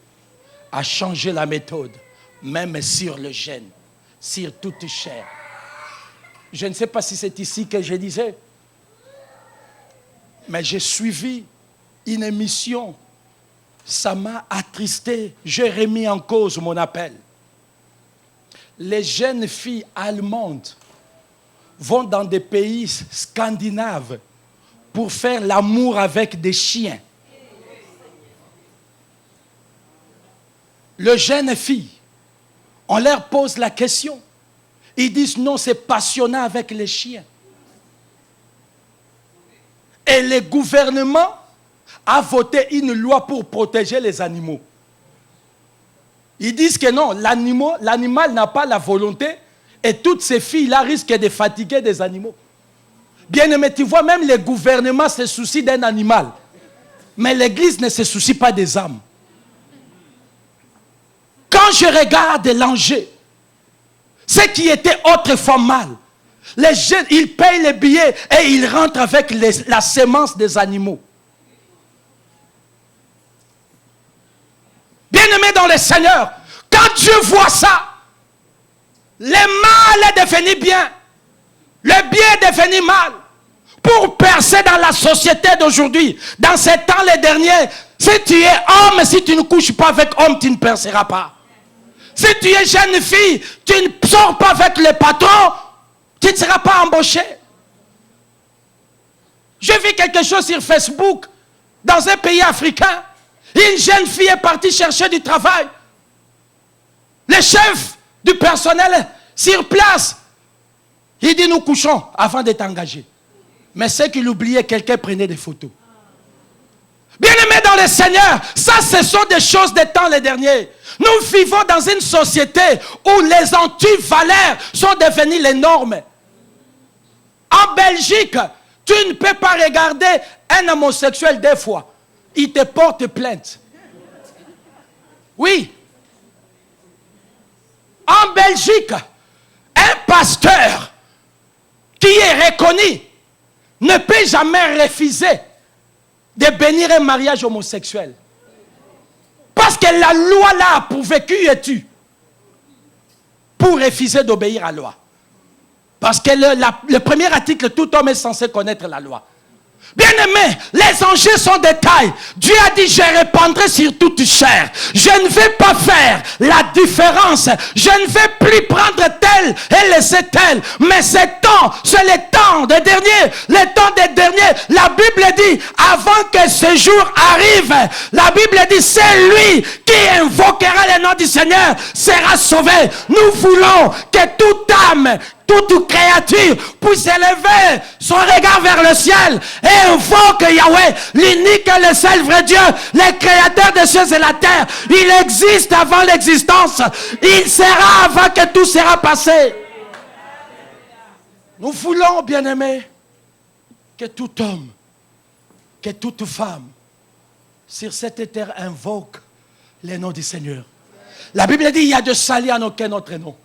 a changé la méthode, même sur le jeûne, sur toute chair. Je ne sais pas si c'est ici que je disais, mais j'ai suivi une émission. Ça m'a attristé. J'ai remis en cause mon appel. Les jeunes filles allemandes vont dans des pays scandinaves pour faire l'amour avec des chiens. Les jeunes filles, on leur pose la question. Ils disent non, c'est passionnant avec les chiens. Et le gouvernement a voté une loi pour protéger les animaux. Ils disent que non, l'animal n'a pas la volonté et toutes ces filles-là risquent de fatiguer des animaux. Bien aimé, tu vois, même le gouvernement se soucie d'un animal. Mais l'Église ne se soucie pas des âmes. Quand je regarde l'enjeu, ce qui était autrefois mal, les jeunes, ils payent les billets et ils rentrent avec la sémence des animaux. Bien-aimés dans le Seigneur, quand Dieu voit ça, le mal est devenu bien, le bien est devenu mal. Pour percer dans la société d'aujourd'hui, dans ces temps les derniers, si tu es homme, si tu ne couches pas avec homme, tu ne perceras pas. Si tu es jeune fille, tu ne sors pas avec le patron, tu ne seras pas embauché. J'ai vu quelque chose sur Facebook, dans un pays africain. Une jeune fille est partie chercher du travail. Le chef du personnel sur place, il dit nous couchons avant d'être engagés. Mais c'est qu'il oubliait, quelqu'un prenait des photos. Bien-aimés dans le Seigneur, ça ce sont des choses des temps les derniers. Nous vivons dans une société où les anti-valeurs sont devenues les normes. En Belgique, tu ne peux pas regarder un homosexuel des fois. Il te porte plainte. Oui. En Belgique, un pasteur qui est reconnu ne peut jamais refuser de bénir un mariage homosexuel. Parce que la loi l'a approuvé. Qui es-tu pour refuser d'obéir à la loi? Parce que le premier article, tout homme est censé connaître la loi. Bien-aimés, les enjeux sont des tailles. Dieu a dit, je répandrai sur toute chair. Je ne vais pas faire la différence. Je ne vais plus prendre tel et laisser tel. Mais c'est le temps des derniers. Le temps des derniers. La Bible dit, avant que ce jour arrive, la Bible dit, c'est lui qui invoquera le nom du Seigneur sera sauvé. Nous voulons que toute âme, toute créature puisse élever son regard vers le ciel et invoque Yahweh, l'unique et le seul vrai Dieu, le créateur des cieux et la terre. Il existe avant l'existence. Il sera avant que tout sera passé. Nous voulons, bien-aimés, que tout homme, que toute femme, sur cette terre invoque le nom du Seigneur. La Bible dit, il y a de salut en aucun autre nom.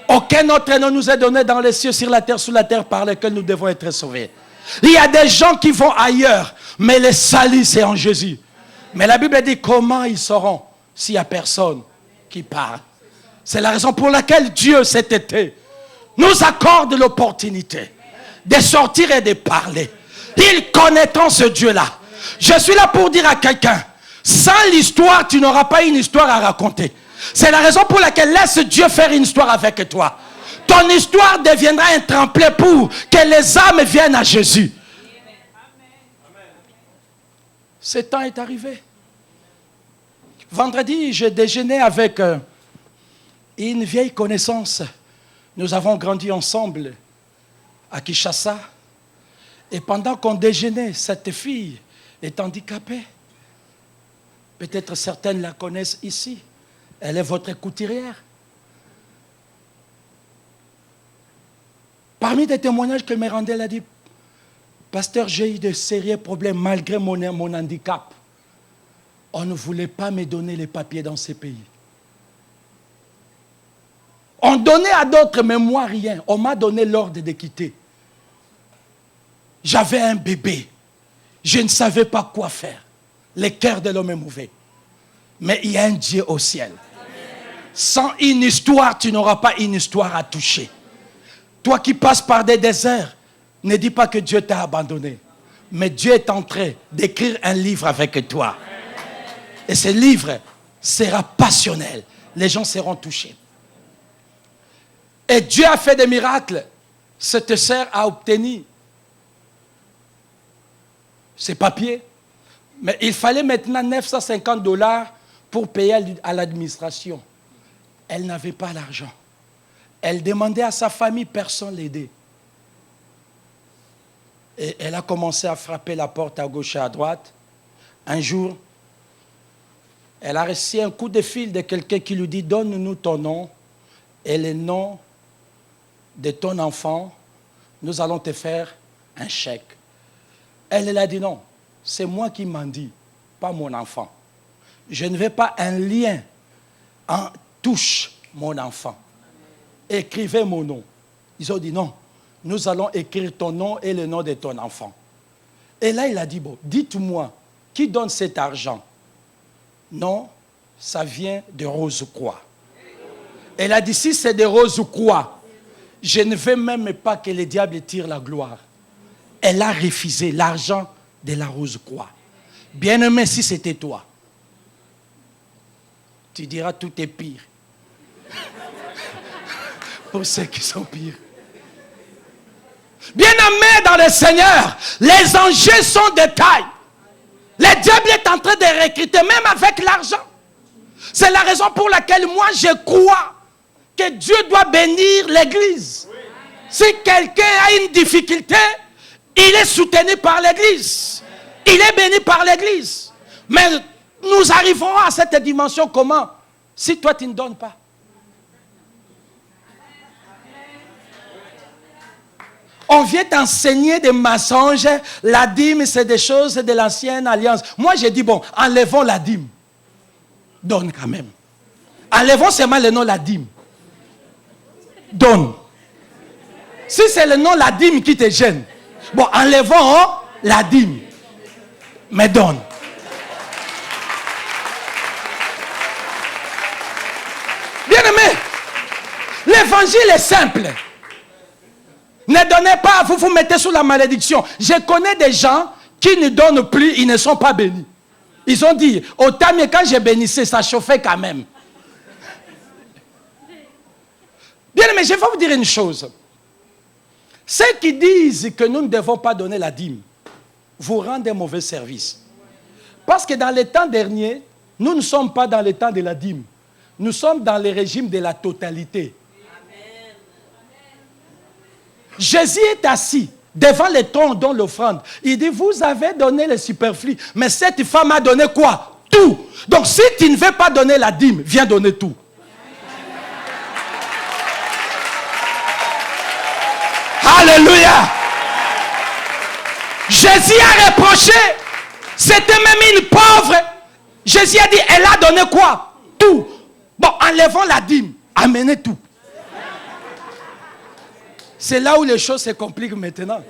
Aucun autre nom nous est donné dans les cieux, sur la terre, sous la terre, par lequel nous devons être sauvés. Il y a des gens qui vont ailleurs, mais le salut, c'est en Jésus. Mais la Bible dit, comment ils sauront s'il n'y a personne qui parle? C'est la raison pour laquelle Dieu, cet été, nous accorde l'opportunité de sortir et de parler. Ils connaîtront ce Dieu-là. Je suis là pour dire à quelqu'un, sans l'histoire, tu n'auras pas une histoire à raconter. C'est la raison pour laquelle laisse Dieu faire une histoire avec toi. Ton histoire deviendra un tremplin pour que les âmes viennent à Jésus. Ce temps est arrivé. Vendredi, j'ai déjeuné avec une vieille connaissance. Nous avons grandi ensemble à Kinshasa. Et pendant qu'on déjeunait, cette fille est handicapée. Peut-être certaines la connaissent ici. Elle est votre couturière. Parmi des témoignages qu'elle me rendait, elle a dit, pasteur, j'ai eu de sérieux problèmes malgré mon handicap. On ne voulait pas me donner les papiers dans ces pays. On donnait à d'autres, mais moi rien. On m'a donné l'ordre de quitter. J'avais un bébé. Je ne savais pas quoi faire. Le cœur de l'homme est mauvais. Mais il y a un Dieu au ciel. Sans une histoire, tu n'auras pas une histoire à toucher. Toi qui passes par des déserts, ne dis pas que Dieu t'a abandonné. Mais Dieu est en train d'écrire un livre avec toi. Et ce livre sera passionnel. Les gens seront touchés. Et Dieu a fait des miracles. Cette sœur a obtenu ses papiers. Mais il fallait maintenant $950 pour payer à l'administration. Elle n'avait pas l'argent. Elle demandait à sa famille, personne ne l'aidait. Et elle a commencé à frapper la porte à gauche et à droite. Un jour, elle a reçu un coup de fil de quelqu'un qui lui dit, donne-nous ton nom et le nom de ton enfant. Nous allons te faire un chèque. Elle a dit non, c'est moi qui m'en dis, pas mon enfant. Je ne veux pas un lien en touche mon enfant. Écrivez mon nom. Ils ont dit non, nous allons écrire ton nom et le nom de ton enfant. Et là, il a dit, bon, dites-moi, qui donne cet argent? Non, ça vient de Rose-Croix. Elle a dit, si c'est de Rose-Croix, je ne veux même pas que le diable tire la gloire. Elle a refusé l'argent de la Rose-Croix. Bien-aimé, si c'était toi, tu diras tout est pire. Pour ceux qui sont pires. Bien-aimé dans le Seigneur, les enjeux sont de taille. Le diable est en train de recruter, même avec l'argent. C'est la raison pour laquelle moi je crois que Dieu doit bénir l'Église. Si quelqu'un a une difficulté, il est soutenu par l'Église. Il est béni par l'Église. Mais nous arriverons à cette dimension comment? Si toi tu ne donnes pas. On vient t'enseigner des mensonges. La dîme, c'est des choses de l'ancienne alliance. Moi, j'ai dit, bon, enlevons la dîme. Donne quand même. Enlevons seulement le nom la dîme. Donne. Si c'est le nom la dîme qui te gêne, bon, enlevons la dîme. Mais donne. Bien-aimé, l'évangile est simple. Ne donnez pas, vous vous mettez sous la malédiction. Je connais des gens qui ne donnent plus, ils ne sont pas bénis. Ils ont dit, autant mieux quand j'ai bénissé, ça chauffait quand même. Bien, mais je vais vous dire une chose. Ceux qui disent que nous ne devons pas donner la dîme, vous rendent un mauvais service. Parce que dans les temps derniers, nous ne sommes pas dans le temps de la dîme. Nous sommes dans le régime de la totalité. Jésus est assis devant le trône dont l'offrande. Il dit, vous avez donné le superflu. Mais cette femme a donné quoi? Tout. Donc si tu ne veux pas donner la dîme, viens donner tout. Alléluia. Jésus a reproché. C'était même une pauvre. Jésus a dit, elle a donné quoi? Tout. Bon, enlevons la dîme. Amenez tout. C'est là où les choses se compliquent maintenant.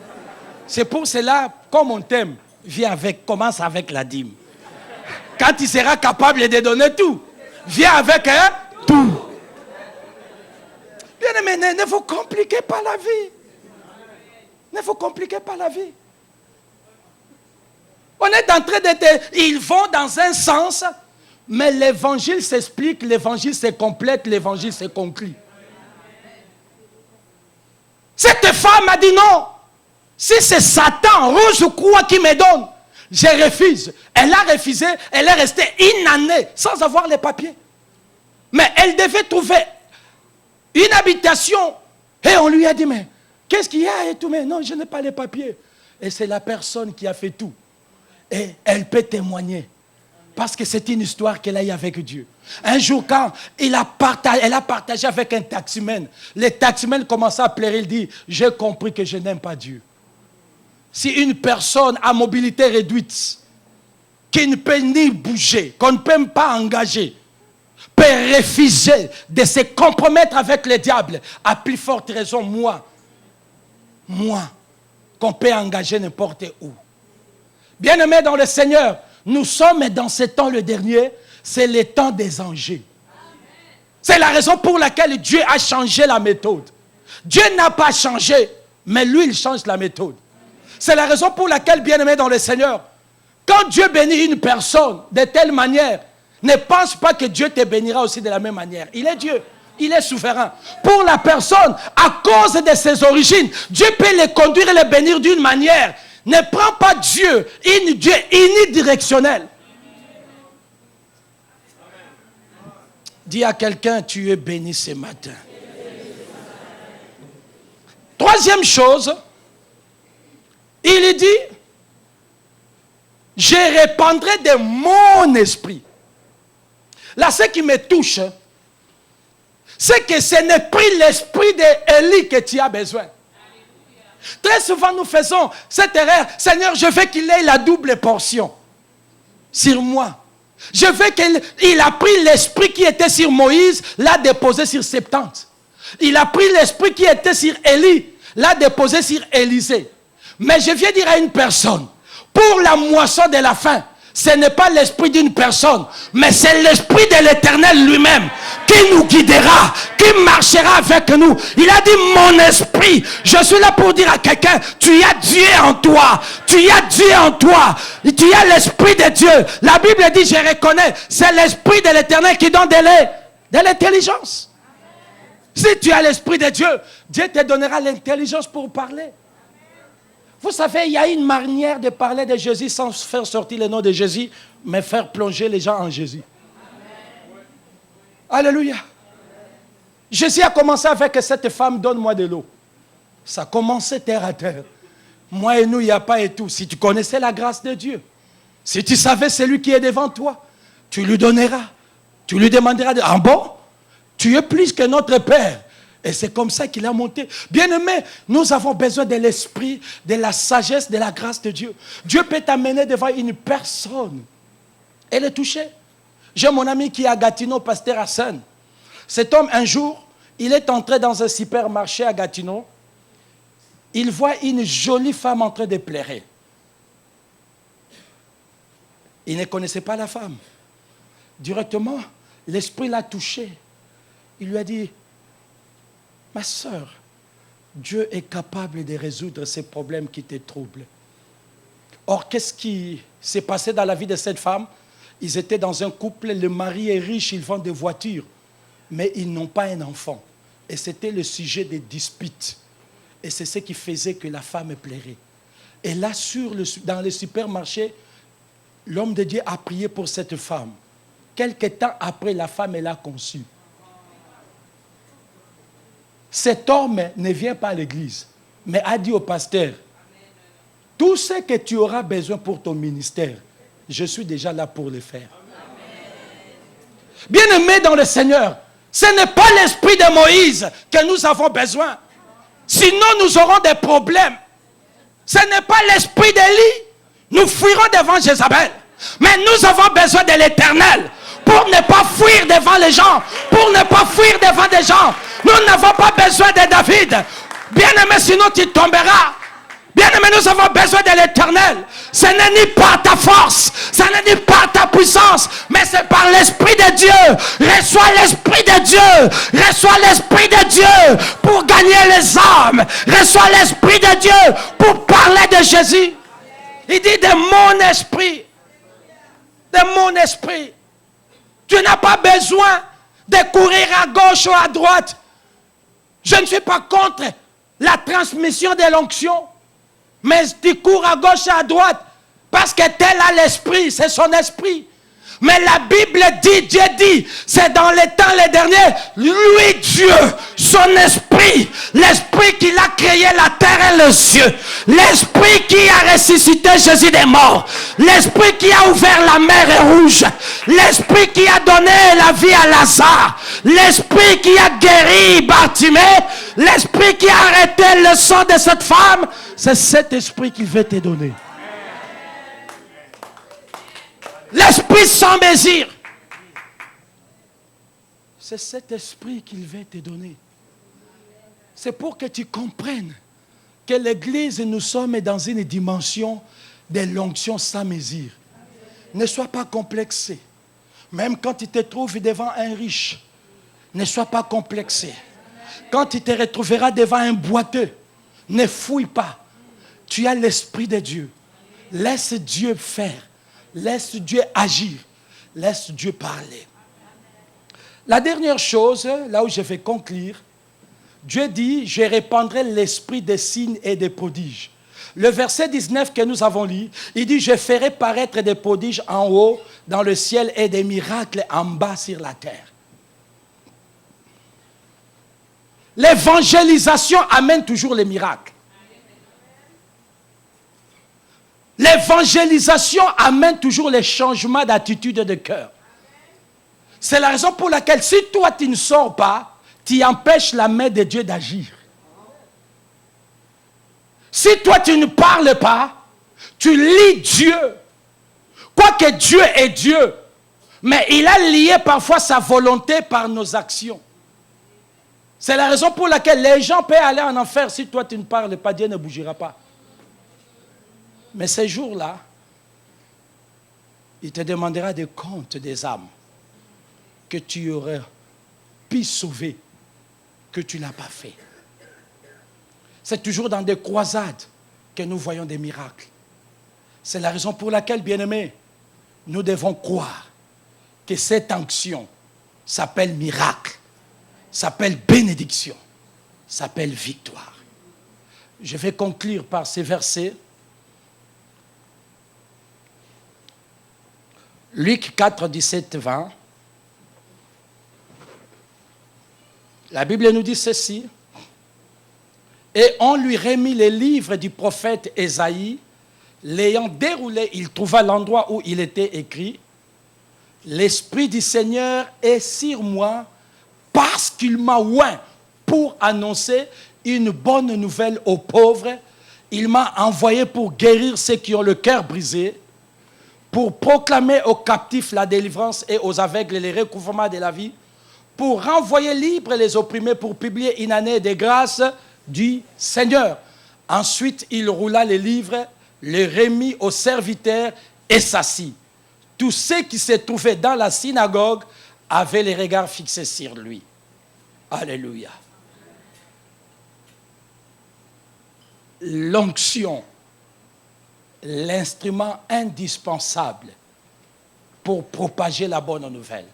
C'est pour cela, comme on t'aime, viens avec, commence avec la dîme. Quand tu seras capable de donner tout, viens avec tout. Bien-aimés, ne vous compliquez pas la vie. Ne vous compliquez pas la vie. On est en train d'être... Ils vont dans un sens, mais l'évangile s'explique, l'évangile se complète, l'évangile se conclut. Cette femme a dit non. Si c'est Satan, rouge ou quoi qui me donne, je refuse. Elle a refusé, elle est restée une année sans avoir les papiers. Mais elle devait trouver une habitation. Et on lui a dit, mais qu'est-ce qu'il y a et tout? Mais non, je n'ai pas les papiers. Et c'est la personne qui a fait tout. Et elle peut témoigner. Parce que c'est une histoire qu'elle a eue avec Dieu. Un jour, quand elle a partagé avec un taximan, le taximan commençait à pleurer, il dit, j'ai compris que je n'aime pas Dieu. Si une personne à mobilité réduite, qui ne peut ni bouger, qu'on ne peut pas engager, peut refuser de se compromettre avec le diable, à plus forte raison, moi, qu'on peut engager n'importe où. Bien-aimés dans le Seigneur, nous sommes dans ce temps le dernier, c'est le temps des enjeux. C'est la raison pour laquelle Dieu a changé la méthode. Dieu n'a pas changé, mais lui, il change la méthode. C'est la raison pour laquelle, bien-aimés dans le Seigneur, quand Dieu bénit une personne de telle manière, ne pense pas que Dieu te bénira aussi de la même manière. Il est Dieu. Il est souverain. Pour la personne, à cause de ses origines, Dieu peut les conduire et les bénir d'une manière. Ne prends pas Dieu unidirectionnel. Dis à quelqu'un, tu es béni ce matin. Troisième chose, il dit, je répandrai de mon esprit. Là, ce qui me touche, c'est que ce n'est pas l'esprit d'Élie que tu as besoin. Très souvent, nous faisons cette erreur. Seigneur, je veux qu'il ait la double portion sur moi. Je veux qu'il a pris l'esprit qui était sur Moïse, l'a déposé sur 70. Il a pris l'esprit qui était sur Élie, l'a déposé sur Élisée. Mais je viens dire à une personne, pour la moisson de la fin, ce n'est pas l'esprit d'une personne, mais c'est l'esprit de l'Éternel lui-même qui nous guidera, qui marchera avec nous. Il a dit, mon esprit, je suis là pour dire à quelqu'un, tu as Dieu en toi, tu as Dieu en toi, tu as l'esprit de Dieu. La Bible dit, je reconnais, c'est l'esprit de l'Éternel qui donne de l'intelligence. Si tu as l'esprit de Dieu, Dieu te donnera l'intelligence pour parler. Vous savez, il y a une manière de parler de Jésus sans faire sortir le nom de Jésus, mais faire plonger les gens en Jésus. Amen. Alléluia. Jésus a commencé avec cette femme, donne-moi de l'eau. Ça a commencé terre à terre. Moi et nous, il n'y a pas et tout. Si tu connaissais la grâce de Dieu, si tu savais celui qui est devant toi, tu lui donneras. Tu lui demanderas, ah bon, tu es plus que notre Père. Et c'est comme ça qu'il a monté. Bien-aimé, nous avons besoin de l'esprit, de la sagesse, de la grâce de Dieu. Dieu peut t'amener devant une personne et le toucher. J'ai mon ami qui est à Gatineau, pasteur Hassan. Cet homme, un jour, il est entré dans un supermarché à Gatineau. Il voit une jolie femme en train de pleurer. Il ne connaissait pas la femme. Directement, l'esprit l'a touché. Il lui a dit, ma sœur, Dieu est capable de résoudre ces problèmes qui te troublent. Or, qu'est-ce qui s'est passé dans la vie de cette femme? Ils étaient dans un couple, le mari est riche, ils vendent des voitures, mais ils n'ont pas un enfant. Et c'était le sujet des disputes. Et c'est ce qui faisait que la femme pleurait. Et là, dans le supermarché, l'homme de Dieu a prié pour cette femme. Quelque temps après, la femme, elle a conçu. Cet homme ne vient pas à l'église, mais a dit au pasteur, tout ce que tu auras besoin pour ton ministère, je suis déjà là pour le faire. Bien-aimés dans le Seigneur, ce n'est pas l'esprit de Moïse que nous avons besoin. Sinon, nous aurons des problèmes. Ce n'est pas l'esprit d'Élie. Nous fuirons devant Jézabel. Mais nous avons besoin de l'Éternel pour ne pas fuir devant les gens. Pour ne pas fuir devant des gens. Nous n'avons pas besoin de David. Bien-aimé, sinon tu tomberas. Bien-aimés, nous avons besoin de l'Éternel. Ce n'est ni par ta force, ce n'est ni par ta puissance, mais c'est par l'Esprit de Dieu. Reçois l'Esprit de Dieu. Reçois l'Esprit de Dieu pour gagner les âmes. Reçois l'Esprit de Dieu pour parler de Jésus. Il dit de mon esprit. De mon esprit. Tu n'as pas besoin de courir à gauche ou à droite. Je ne suis pas contre la transmission de l'onction. Mais tu cours à gauche et à droite parce que tel a l'esprit, c'est son esprit. Mais la Bible dit, Dieu dit, c'est dans les temps les derniers, lui Dieu, son esprit, l'esprit qui a créé la terre et les cieux, l'esprit qui a ressuscité Jésus des morts, l'esprit qui a ouvert la mer rouge, l'esprit qui a donné la vie à Lazare, l'esprit qui a guéri Bartimée, l'esprit qui a arrêté le sang de cette femme, c'est cet esprit qu'il veut te donner. L'esprit sans mesure. C'est cet esprit qu'il veut te donner. C'est pour que tu comprennes que l'Église, nous sommes dans une dimension de l'onction sans mesure. Ne sois pas complexé. Même quand tu te trouves devant un riche, ne sois pas complexé. Quand tu te retrouveras devant un boiteux, ne fouille pas. Tu as l'Esprit de Dieu. Laisse Dieu faire. Laisse Dieu agir. Laisse Dieu parler. La dernière chose, là où je vais conclure, Dieu dit, je répandrai l'esprit des signes et des prodiges. Le verset 19 que nous avons lu, il dit, je ferai paraître des prodiges en haut dans le ciel et des miracles en bas sur la terre. L'évangélisation amène toujours les miracles. L'évangélisation amène toujours les changements d'attitude de cœur. C'est la raison pour laquelle si toi tu ne sors pas, tu empêches la main de Dieu d'agir. Si toi tu ne parles pas, tu lis Dieu. Quoique Dieu est Dieu, mais il a lié parfois sa volonté par nos actions. C'est la raison pour laquelle les gens peuvent aller en enfer. Si toi tu ne parles pas, Dieu ne bougera pas. Mais ces jours-là, il te demandera des comptes des âmes que tu aurais pu sauver, que tu n'as pas fait. C'est toujours dans des croisades que nous voyons des miracles. C'est la raison pour laquelle, bien-aimés, nous devons croire que cette onction s'appelle miracle, s'appelle bénédiction, s'appelle victoire. Je vais conclure par ces versets. Luc 4, 17, 20. La Bible nous dit ceci. Et on lui remit les livres du prophète Ésaïe. L'ayant déroulé, il trouva l'endroit où il était écrit. L'Esprit du Seigneur est sur moi parce qu'il m'a oint pour annoncer une bonne nouvelle aux pauvres. Il m'a envoyé pour guérir ceux qui ont le cœur brisé, pour proclamer aux captifs la délivrance et aux aveugles les recouvrements de la vie, pour renvoyer libres les opprimés, pour publier une année de grâce du Seigneur. Ensuite, il roula les livres, les remit aux serviteurs et s'assit. Tous ceux qui se trouvaient dans la synagogue avaient les regards fixés sur lui. Alléluia. L'onction, l'instrument indispensable pour propager la bonne nouvelle.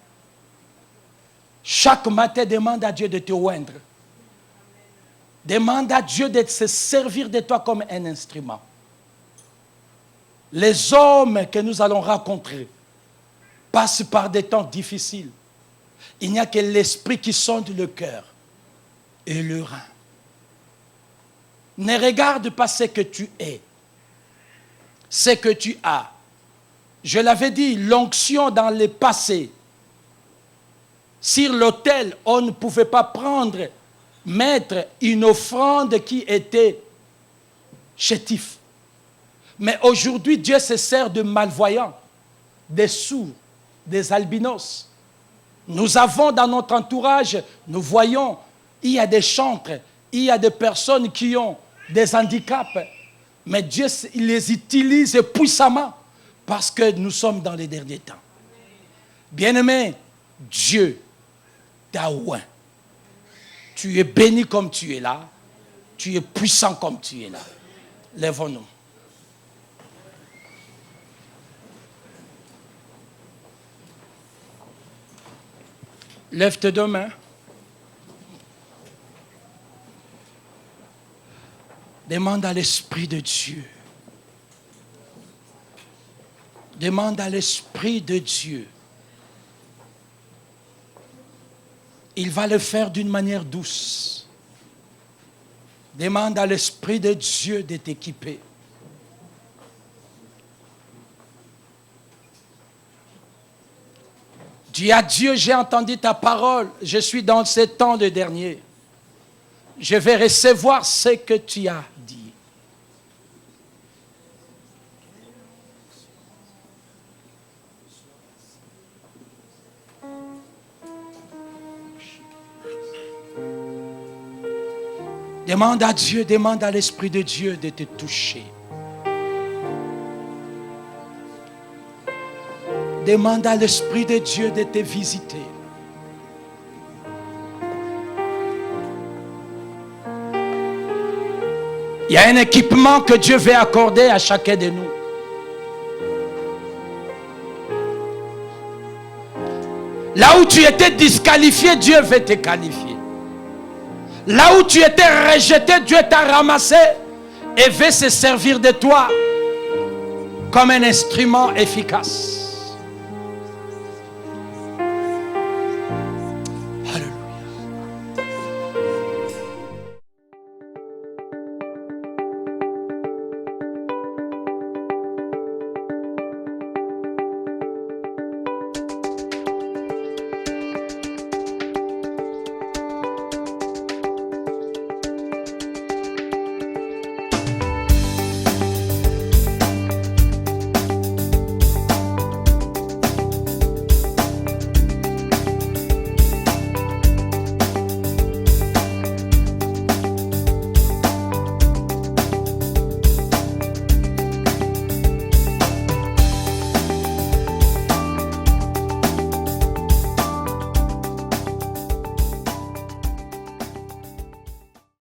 Chaque matin, demande à Dieu de te oindre. Demande à Dieu de se servir de toi comme un instrument. Les hommes que nous allons rencontrer passent par des temps difficiles. Il n'y a que l'esprit qui sonde le cœur et le rein. Ne regarde pas ce que tu es, ce que tu as. Je l'avais dit, l'onction dans le passé. Sur l'autel, on ne pouvait pas mettre une offrande qui était chétif. Mais aujourd'hui, Dieu se sert de malvoyants, des sourds, des albinos. Nous avons dans notre entourage, nous voyons, il y a des chantres, il y a des personnes qui ont des handicaps. Mais Dieu, il les utilise puissamment parce que nous sommes dans les derniers temps. Bien-aimé, Dieu t'a oint. Tu es béni comme tu es là. Tu es puissant comme tu es là. Lèvons-nous. Lève tes deux mains. Demande à l'Esprit de Dieu. Demande à l'Esprit de Dieu. Il va le faire d'une manière douce. Demande à l'Esprit de Dieu de t'équiper. Dis à Dieu, j'ai entendu ta parole. Je suis dans ces temps de dernier. Je vais recevoir ce que tu as dit. Demande à Dieu, demande à l'Esprit de Dieu de te toucher. Demande à l'Esprit de Dieu de te visiter. Il y a un équipement que Dieu veut accorder à chacun de nous. Là où tu étais disqualifié, Dieu veut te qualifier. Là où tu étais rejeté, Dieu t'a ramassé et veut se servir de toi comme un instrument efficace.